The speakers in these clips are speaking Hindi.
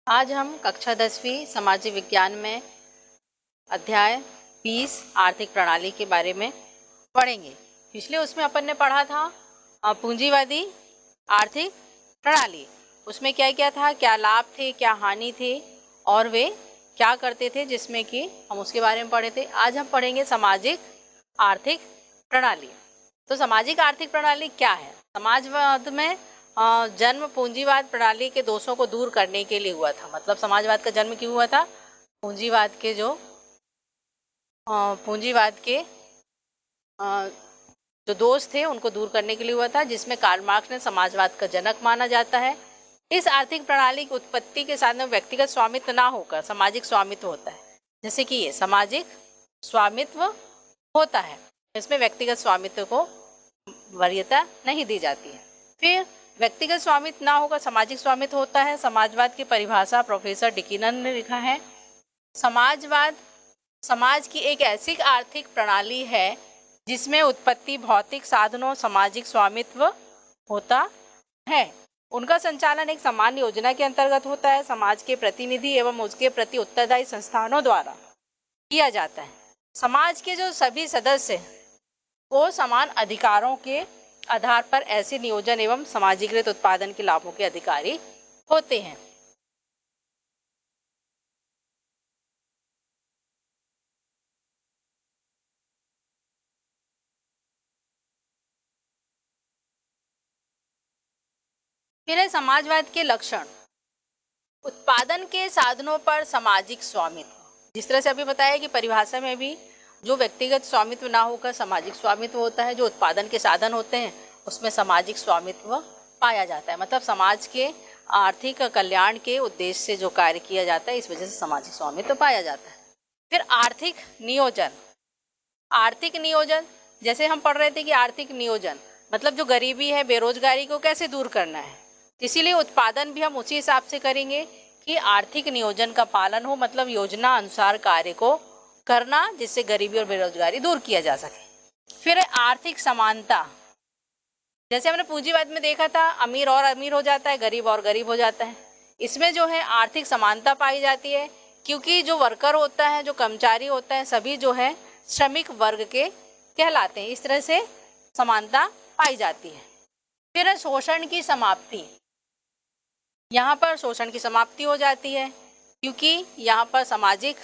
आज हम कक्षा 10वीं सामाजिक विज्ञान में अध्याय 20 आर्थिक प्रणाली के बारे में पढ़ेंगे। पिछले उसमें अपन ने पढ़ा था पूंजीवादी आर्थिक प्रणाली। उसमें क्या क्या था, क्या लाभ थे, क्या हानि थे और वे क्या करते थे, जिसमें कि हम उसके बारे में पढ़े थे। आज हम पढ़ेंगे सामाजिक आर्थिक प्रणाली। तो सामाजिक आर्थिक प्रणाली क्या है? समाजवाद में जन्म पूंजीवाद प्रणाली के दोषों को दूर करने के लिए हुआ था। मतलब समाजवाद का जन्म क्यों हुआ था? पूंजीवाद के जो दोष थे उनको दूर करने के लिए हुआ था, जिसमें कार्ल मार्क्स ने समाजवाद का जनक माना जाता है। इस आर्थिक प्रणाली की उत्पत्ति के साथ में व्यक्तिगत स्वामित्व ना होकर सामाजिक स्वामित्व होता है। जैसे कि ये सामाजिक स्वामित्व होता है, इसमें व्यक्तिगत स्वामित्व को वरीयता नहीं दी जाती है। फिर व्यक्तिगत स्वामित्व ना होकर सामाजिक स्वामित्व होता है। समाजवाद की परिभाषा प्रोफेसर डिकिनन ने लिखा है, समाजवाद समाज की एक ऐसी आर्थिक प्रणाली है जिसमें उत्पत्ति भौतिक साधनों सामाजिक स्वामित्व होता है। उनका संचालन एक सामान्य योजना के अंतर्गत होता है। समाज के प्रतिनिधि एवं उसके प्रति उत्तरदायी संस्थानों द्वारा किया जाता है। समाज के जो सभी सदस्य को समान अधिकारों के आधार पर ऐसे नियोजन एवं समाजीकृत उत्पादन के लाभों के अधिकारी होते हैं। फिर है समाजवाद के लक्षण। उत्पादन के साधनों पर सामाजिक स्वामित्व। जिस तरह से अभी बताया कि परिभाषा में भी जो व्यक्तिगत स्वामित्व ना होकर सामाजिक स्वामित्व होता है। जो उत्पादन के साधन होते हैं उसमें सामाजिक स्वामित्व पाया जाता है। मतलब समाज के आर्थिक कल्याण के उद्देश्य से जो कार्य किया जाता है, इस वजह से सामाजिक स्वामित्व पाया जाता है। फिर आर्थिक नियोजन। आर्थिक नियोजन जैसे हम पढ़ रहे थे कि आर्थिक नियोजन मतलब जो गरीबी है, बेरोजगारी को कैसे दूर करना है। इसीलिए उत्पादन भी हम उसी हिसाब से करेंगे कि आर्थिक नियोजन का पालन हो, मतलब योजना अनुसार कार्य को करना, जिससे गरीबी और बेरोजगारी दूर किया जा सके। फिर आर्थिक समानता। जैसे हमने पूंजीवाद में देखा था, अमीर और अमीर हो जाता है, गरीब और गरीब हो जाता है। इसमें जो है आर्थिक समानता पाई जाती है, क्योंकि जो वर्कर होता है, जो कर्मचारी होता है, सभी जो है श्रमिक वर्ग के कहलाते हैं। इस तरह से समानता पाई जाती है। फिर शोषण की समाप्ति। यहाँ पर शोषण की समाप्ति हो जाती है, क्योंकि यहाँ पर सामाजिक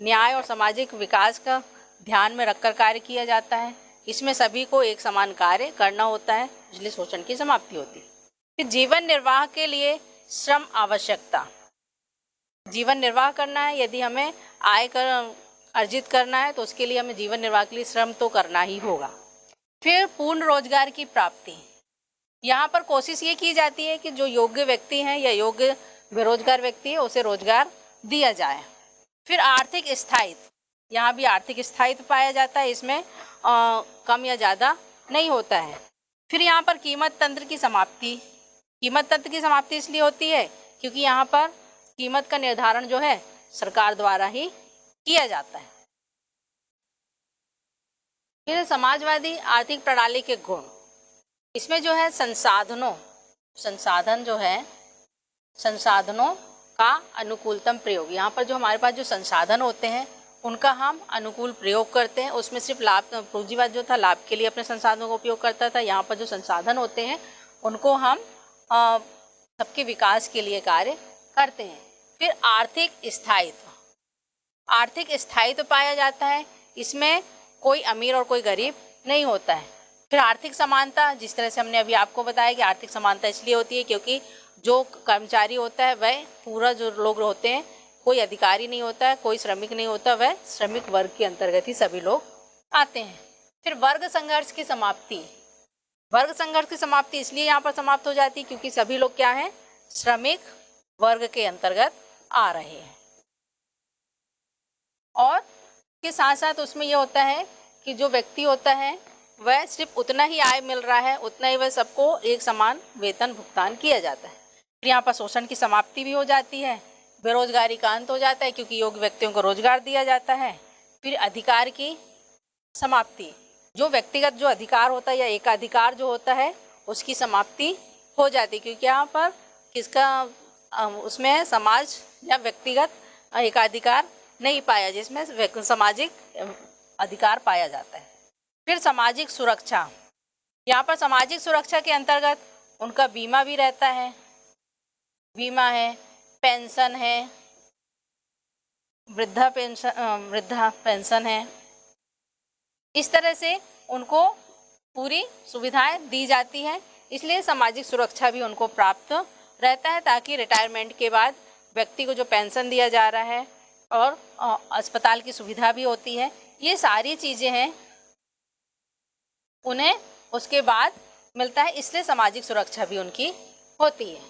न्याय और सामाजिक विकास का ध्यान में रखकर कार्य किया जाता है। इसमें सभी को एक समान कार्य करना होता है, इसलिए शोषण की समाप्ति होती है। फिर जीवन निर्वाह के लिए श्रम आवश्यकता। जीवन निर्वाह करना है, यदि हमें आय कर अर्जित करना है तो उसके लिए हमें जीवन निर्वाह के लिए श्रम तो करना ही होगा। फिर पूर्ण रोजगार की प्राप्ति। यहाँ पर कोशिश ये की जाती है कि जो योग्य व्यक्ति हैं या योग्य बेरोजगार व्यक्ति है उसे रोजगार दिया जाए। फिर आर्थिक स्थायित्व। यहाँ भी आर्थिक स्थायित्व पाया जाता है, इसमें कम या ज़्यादा नहीं होता है। फिर यहाँ पर कीमत तंत्र की समाप्ति। कीमत तंत्र की समाप्ति इसलिए होती है क्योंकि यहाँ पर कीमत का निर्धारण जो है सरकार द्वारा ही किया जाता है। फिर समाजवादी आर्थिक प्रणाली के गुण। इसमें जो है संसाधनों का अनुकूलतम प्रयोग। यहाँ पर जो हमारे पास जो संसाधन होते हैं उनका हम अनुकूल प्रयोग करते हैं। उसमें सिर्फ लाभ, पूंजीवाद जो था लाभ के लिए अपने संसाधनों का उपयोग करता था। यहाँ पर जो संसाधन होते हैं उनको हम सबके विकास के लिए कार्य करते हैं। फिर आर्थिक स्थायित्व। आर्थिक स्थायित्व पाया जाता है, इसमें कोई अमीर और कोई गरीब नहीं होता है। फिर आर्थिक समानता। जिस तरह से हमने अभी आपको बताया कि आर्थिक समानता इसलिए होती है क्योंकि जो कर्मचारी होता है वह पूरा जो लोग होते हैं, कोई अधिकारी नहीं होता है, कोई श्रमिक नहीं होता, वह श्रमिक वर्ग के अंतर्गत ही सभी लोग आते हैं। फिर वर्ग संघर्ष की समाप्ति। वर्ग संघर्ष की समाप्ति इसलिए यहाँ पर समाप्त हो जाती है क्योंकि सभी लोग क्या है, श्रमिक वर्ग के अंतर्गत आ रहे हैं। और के साथ साथ उसमें यह होता है कि जो व्यक्ति होता है वह सिर्फ उतना ही आय मिल रहा है, उतना ही वह सबको एक समान वेतन भुगतान किया जाता है। फिर यहाँ पर शोषण की समाप्ति भी हो जाती है, बेरोजगारी का अंत हो जाता है क्योंकि योग्य व्यक्तियों को रोजगार दिया जाता है। फिर अधिकार की समाप्ति। जो व्यक्तिगत जो अधिकार होता है या एकाधिकार जो होता है उसकी समाप्ति हो जाती है, क्योंकि यहाँ पर किसका उसमें समाज या व्यक्तिगत एकाधिकार नहीं पाया, जिसमें सामाजिक अधिकार पाया जाता है। फिर सामाजिक सुरक्षा, यहाँ पर सामाजिक सुरक्षा के अंतर्गत उनका बीमा भी रहता है, बीमा है, पेंशन है, वृद्धा पेंशन है। इस तरह से उनको पूरी सुविधाएं दी जाती हैं, इसलिए सामाजिक सुरक्षा भी उनको प्राप्त रहता है, ताकि रिटायरमेंट के बाद व्यक्ति को जो पेंशन दिया जा रहा है और अस्पताल की सुविधा भी होती है, ये सारी चीज़ें हैं उन्हें उसके बाद मिलता है, इसलिए सामाजिक सुरक्षा भी उनकी होती है।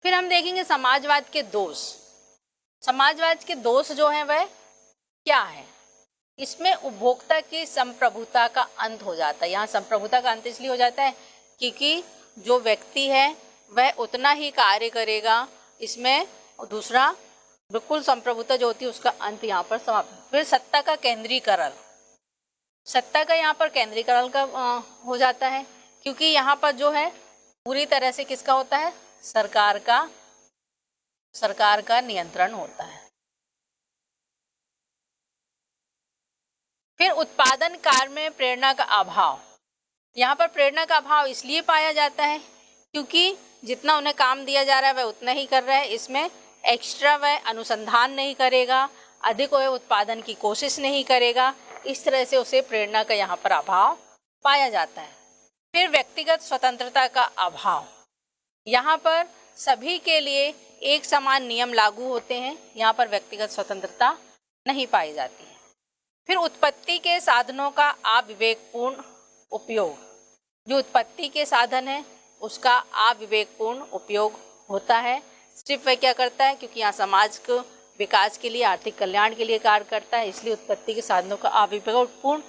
फिर हम देखेंगे समाजवाद के दोष। समाजवाद के दोष जो हैं वह क्या है? इसमें उपभोक्ता की संप्रभुता का अंत हो जाता है। यहाँ संप्रभुता का अंत इसलिए हो जाता है क्योंकि जो व्यक्ति है वह उतना ही कार्य करेगा, इसमें दूसरा बिल्कुल संप्रभुता जो होती है उसका अंत यहाँ पर समाप्त। फिर सत्ता का केंद्रीकरण, सत्ता का यहाँ पर केंद्रीकरण का हो जाता है, क्योंकि यहाँ पर जो है पूरी तरह से किसका होता है? सरकार का नियंत्रण होता है। फिर उत्पादन कार्य में प्रेरणा का अभाव, यहाँ पर प्रेरणा का अभाव इसलिए पाया जाता है क्योंकि जितना उन्हें काम दिया जा रहा है वह उतना ही कर रहा है, इसमें एक्स्ट्रा वह अनुसंधान नहीं करेगा, अधिक वह उत्पादन की कोशिश नहीं करेगा, इस तरह से उसे प्रेरणा का यहाँ पर अभाव पाया जाता है। फिर व्यक्तिगत स्वतंत्रता का अभाव, यहाँ पर सभी के लिए एक समान नियम लागू होते हैं, यहाँ पर व्यक्तिगत स्वतंत्रता नहीं पाई जाती है। फिर उत्पत्ति के साधनों का अविवेकपूर्ण उपयोग, जो उत्पत्ति के साधन है उसका अविवेकपूर्ण उपयोग होता है। सिर्फ वह क्या करता है, क्योंकि यहाँ समाज को विकास के लिए, आर्थिक कल्याण के लिए कार्य करता है, इसलिए उत्पत्ति के साधनों का अविवेकपूर्ण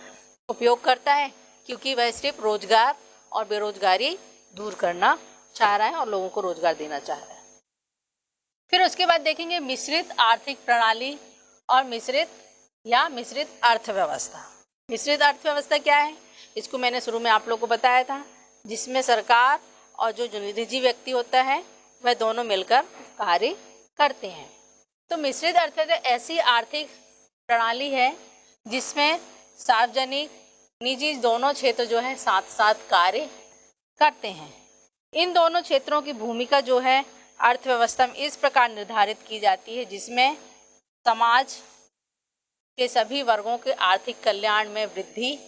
उपयोग करता है, क्योंकि वह सिर्फ रोजगार और बेरोजगारी दूर करना चाह रहा है और लोगों को रोजगार देना चाह रहा है। फिर उसके बाद देखेंगे मिश्रित आर्थिक प्रणाली और मिश्रित अर्थव्यवस्था। मिश्रित अर्थव्यवस्था क्या है? इसको मैंने शुरू में आप लोगों को बताया था, जिसमें सरकार और जो निजी व्यक्ति होता है वह दोनों मिलकर कार्य करते हैं। तो मिश्रित अर्थव्यवस्था ऐसी आर्थिक प्रणाली है जिसमें सार्वजनिक निजी दोनों क्षेत्र जो है साथ साथ कार्य करते हैं। इन दोनों क्षेत्रों की भूमिका जो है अर्थव्यवस्था में इस प्रकार निर्धारित की जाती है जिसमें समाज के सभी वर्गों के आर्थिक कल्याण में वृद्धि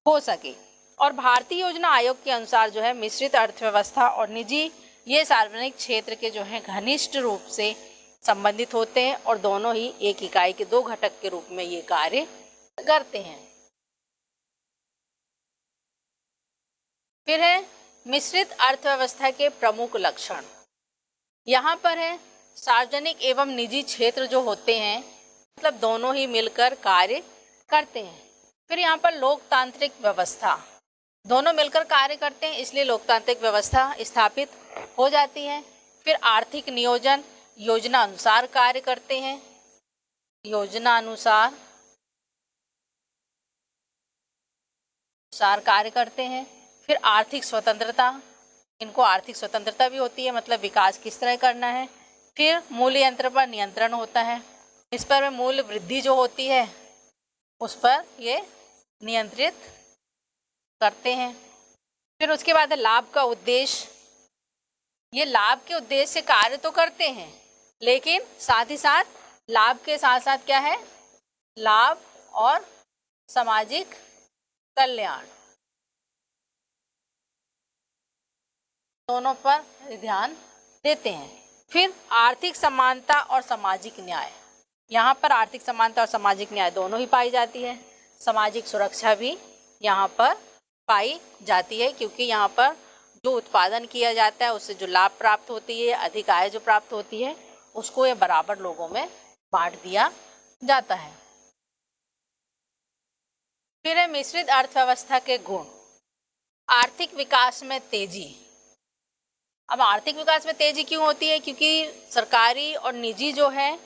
हो सके। और भारतीय योजना आयोग के अनुसार जो है मिश्रित अर्थव्यवस्था और निजी ये सार्वजनिक क्षेत्र के जो है घनिष्ठ रूप से संबंधित होते हैं और दोनों ही एक इकाई के दो घटक के रूप में ये कार्य करते हैं। फिर है मिश्रित अर्थव्यवस्था के प्रमुख लक्षण। यहाँ पर है सार्वजनिक एवं निजी क्षेत्र जो होते हैं मतलब दोनों ही मिलकर कार्य करते हैं। फिर यहाँ पर लोकतांत्रिक व्यवस्था, दोनों मिलकर कार्य करते हैं इसलिए लोकतांत्रिक व्यवस्था स्थापित हो जाती है। फिर आर्थिक नियोजन, योजना अनुसार कार्य करते हैं, योजना अनुसार कार्य करते हैं। फिर आर्थिक स्वतंत्रता, इनको आर्थिक स्वतंत्रता भी होती है, मतलब विकास किस तरह करना है। फिर मूल्य यंत्र पर नियंत्रण होता है, इस पर मूल्य वृद्धि जो होती है उस पर ये नियंत्रित करते हैं। फिर उसके बाद लाभ का उद्देश्य, ये लाभ के उद्देश्य से कार्य तो करते हैं लेकिन साथ ही साथ लाभ के साथ साथ क्या है, लाभ और सामाजिक कल्याण दोनों पर ध्यान देते हैं। फिर आर्थिक समानता और सामाजिक न्याय, यहाँ पर आर्थिक समानता और सामाजिक न्याय दोनों ही पाई जाती है। सामाजिक सुरक्षा भी यहाँ पर पाई जाती है क्योंकि यहाँ पर जो उत्पादन किया जाता है उससे जो लाभ प्राप्त होती है, अधिक आय जो प्राप्त होती है उसको ये बराबर लोगों में बांट दिया जाता है। फिर है मिश्रित अर्थव्यवस्था के गुण। आर्थिक विकास में तेजी। अब आर्थिक विकास में तेजी क्यों होती है? क्योंकि सरकारी और निजी जो है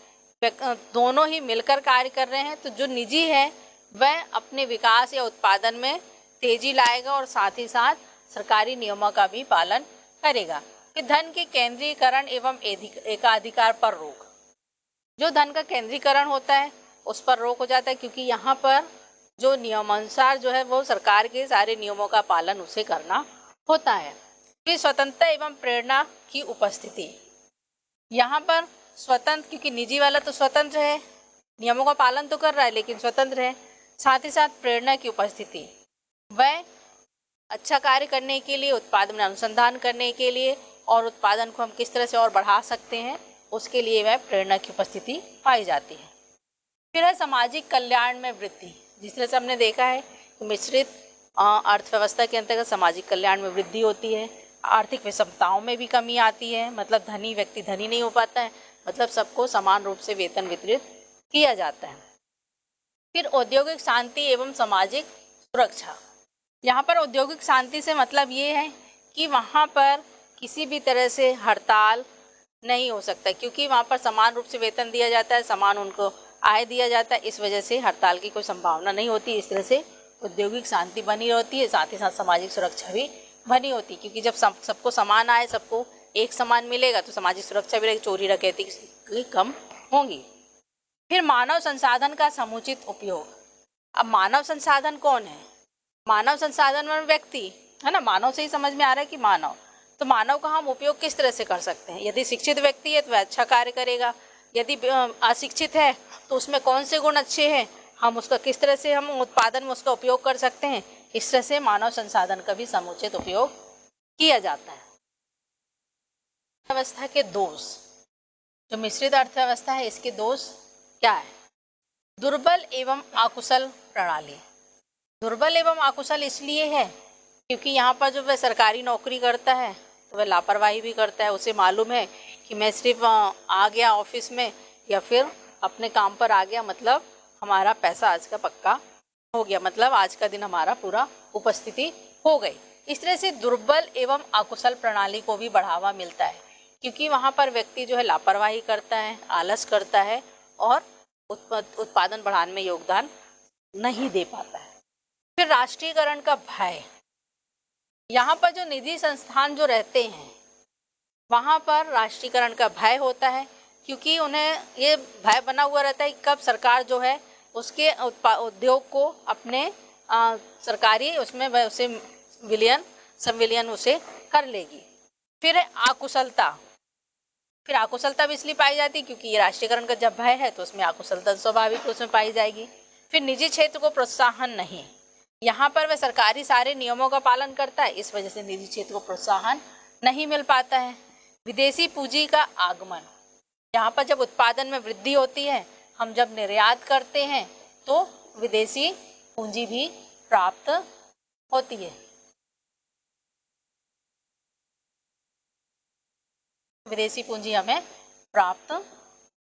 दोनों ही मिलकर कार्य कर रहे हैं, तो जो निजी है वह अपने विकास या उत्पादन में तेजी लाएगा और साथ ही साथ सरकारी नियमों का भी पालन करेगा। फिर धन के केंद्रीकरण एवं एकाधिकार पर रोक। जो धन का केंद्रीकरण होता है उस पर रोक हो जाता है, क्योंकि यहाँ पर जो नियमानुसार जो है वो सरकार के सारे नियमों का पालन उसे करना होता है। फिर स्वतंत्रता एवं प्रेरणा की उपस्थिति। यहाँ पर स्वतंत्र, क्योंकि निजी वाला तो स्वतंत्र है, नियमों का पालन तो कर रहा है लेकिन स्वतंत्र है। साथ ही साथ प्रेरणा की उपस्थिति, वह अच्छा कार्य करने के लिए, उत्पादन में अनुसंधान करने के लिए और उत्पादन को हम किस तरह से और बढ़ा सकते हैं उसके लिए वह प्रेरणा की उपस्थिति पाई जाती है। फिर है सामाजिक कल्याण में वृद्धि। जिस तरह से हमने देखा है कि मिश्रित अर्थव्यवस्था के अंतर्गत सामाजिक कल्याण में वृद्धि होती है, आर्थिक विषमताओं में भी कमी आती है, मतलब धनी व्यक्ति धनी नहीं हो पाता है, मतलब सबको समान रूप से वेतन वितरित किया जाता है। फिर औद्योगिक शांति एवं सामाजिक सुरक्षा। यहाँ पर औद्योगिक शांति से मतलब ये है कि वहाँ पर किसी भी तरह से हड़ताल नहीं हो सकता, क्योंकि वहाँ पर समान रूप से वेतन दिया जाता है, समान उनको आय दिया जाता है, इस वजह से हड़ताल की कोई संभावना नहीं होती। इस तरह से औद्योगिक शांति बनी रहती है, साथ ही साथ सामाजिक सुरक्षा भी बनी होती है, क्योंकि जब सबको समान आय, सबको एक समान मिलेगा तो सामाजिक सुरक्षा भी रहेगी, चोरी डकैती कम होंगी। फिर मानव संसाधन का समुचित उपयोग। अब मानव संसाधन कौन है? मानव संसाधन में व्यक्ति है ना, मानव से ही समझ में आ रहा है कि मानव, तो मानव का हम उपयोग किस तरह से कर सकते हैं। यदि शिक्षित व्यक्ति है तो वह अच्छा कार्य करेगा, यदि अशिक्षित है तो उसमें कौन से गुण अच्छे हैं, हम उसका किस तरह से हम उत्पादन में उसका उपयोग कर सकते हैं। इस तरह से मानव संसाधन का भी समुचित उपयोग किया जाता है। अर्थव्यवस्था के दोष। जो मिश्रित अर्थव्यवस्था है इसके दोष क्या है? दुर्बल एवं अकुशल प्रणाली। दुर्बल एवं अकुशल इसलिए है क्योंकि यहाँ पर जो वह सरकारी नौकरी करता है तो वह लापरवाही भी करता है। उसे मालूम है कि मैं सिर्फ आ गया ऑफिस में या फिर अपने काम पर आ गया, मतलब हमारा पैसा आज का पक्का हो गया, मतलब आज का दिन हमारा पूरा उपस्थिति हो गई। इस तरह से दुर्बल एवं अकुशल प्रणाली को भी बढ़ावा मिलता है, क्योंकि वहाँ पर व्यक्ति जो है लापरवाही करता है, आलस करता है और उत्पादन बढ़ाने में योगदान नहीं दे पाता है। फिर राष्ट्रीयकरण का भय। यहाँ पर जो निजी संस्थान जो रहते हैं वहाँ पर राष्ट्रीयकरण का भय होता है, क्योंकि उन्हें ये भय बना हुआ रहता है कि कब सरकार जो है उसके उद्योग को अपने सरकारी उसमें वह उसे संविलियन उसे कर लेगी। फिर अकुशलता। फिर अकुशलता भी इसलिए पाई जाती है क्योंकि ये राष्ट्रीयकरण का जब भय है तो उसमें अकुशलता स्वाभाविक उसमें पाई जाएगी। फिर निजी क्षेत्र को प्रोत्साहन नहीं। यहाँ पर वह सरकारी सारे नियमों का पालन करता है, इस वजह से निजी क्षेत्र को प्रोत्साहन नहीं मिल पाता है। विदेशी पूंजी का आगमन। यहाँ पर जब उत्पादन में वृद्धि होती है, हम जब निर्यात करते हैं तो विदेशी पूंजी भी प्राप्त होती है। विदेशी पूंजी हमें प्राप्त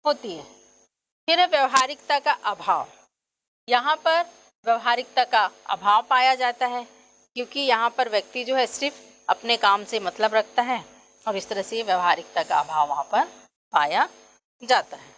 होती है। फिर है व्यवहारिकता का अभाव। यहाँ पर व्यवहारिकता का अभाव पाया जाता है क्योंकि यहाँ पर व्यक्ति जो है सिर्फ अपने काम से मतलब रखता है और इस तरह से व्यवहारिकता का अभाव वहाँ पर पाया जाता है।